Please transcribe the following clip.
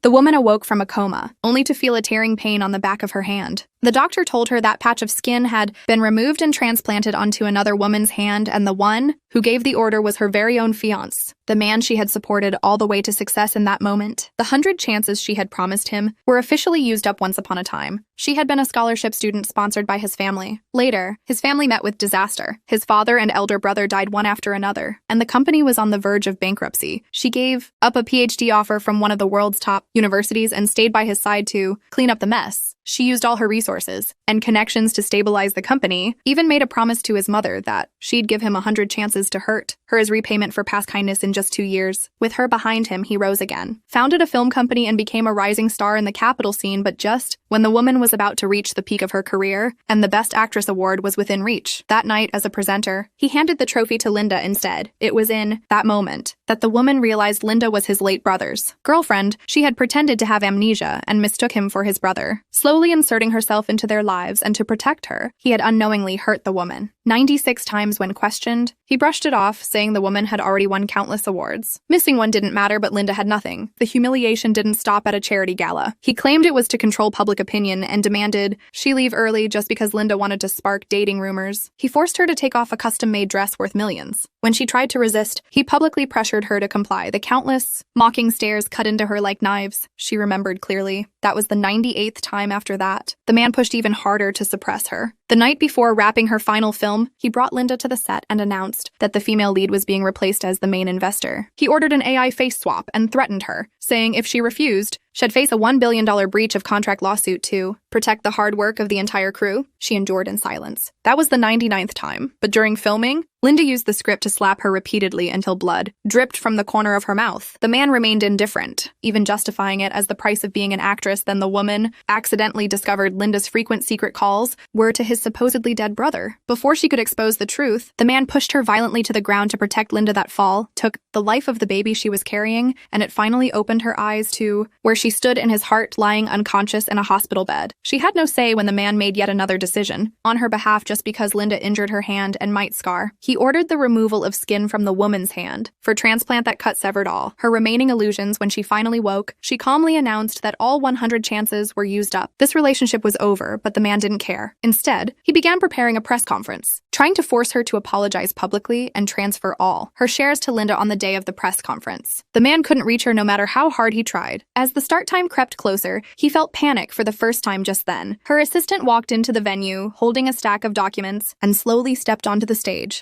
The woman awoke from a coma, only to feel a tearing pain on the back of her hand. The doctor told her that patch of skin had been removed and transplanted onto another woman's hand, and the one who gave the order was her very own fiancé, the man she had supported all the way to success in that moment. The 100 chances she had promised him were officially used up once upon a time. She had been a scholarship student sponsored by his family. Later, his family met with disaster. His father and elder brother died one after another, and the company was on the verge of bankruptcy. She gave up a PhD offer from one of the world's top universities and stayed by his side to clean up the mess. She used all her resources and connections to stabilize the company, even made a promise to his mother that she'd give him 100 chances to hurt her as repayment for past kindness in just 2 years. With her behind him, he rose again, founded a film company and became a rising star in the capital scene, but just when the woman was about to reach the peak of her career and the Best Actress award was within reach. That night, as a presenter, he handed the trophy to Linda instead. It was in that moment that the woman realized Linda was his late brother's girlfriend. She had pretended to have amnesia and mistook him for his brother. Slowly inserting herself into their lives, and to protect her, he had unknowingly hurt the woman. 96 times when questioned, he brushed it off, saying the woman had already won countless awards. Missing one didn't matter, but Linda had nothing. The humiliation didn't stop at a charity gala. He claimed it was to control public opinion and demanded she leave early just because Linda wanted to spark dating rumors. He forced her to take off a custom-made dress worth millions. When she tried to resist, he publicly pressured her to comply. The countless mocking stares cut into her like knives. She remembered clearly. That was the 98th time after that. The man pushed even harder to suppress her. The night before wrapping her final film, he brought Linda to the set and announced that the female lead was being replaced as the main investor. He ordered an AI face swap and threatened her, saying if she refused, she'd face a $1 billion breach of contract lawsuit to protect the hard work of the entire crew. She endured in silence. That was the 99th time, but during filming, Linda used the script to slap her repeatedly until blood dripped from the corner of her mouth. The man remained indifferent, even justifying it as the price of being an actress. Then the woman accidentally discovered Linda's frequent secret calls were to his supposedly dead brother. Before she could expose the truth, the man pushed her violently to the ground to protect Linda. That fall took the life of the baby she was carrying, and it finally opened her eyes to where she stood in his heart, lying unconscious in a hospital bed. She had no say when the man made yet another decision on her behalf just because Linda injured her hand and might scar. He ordered the removal of skin from the woman's hand for transplant that cut severed all her remaining illusions. When she finally woke, she calmly announced that all 100 chances were used up. This relationship was over, but the man didn't care. Instead, he began preparing a press conference, trying to force her to apologize publicly and transfer all her shares to Linda on the day of the press conference. The man couldn't reach her no matter how hard he tried. As the start time crept closer, he felt panic for the first time just then. Her assistant walked into the venue, holding a stack of documents, and slowly stepped onto the stage.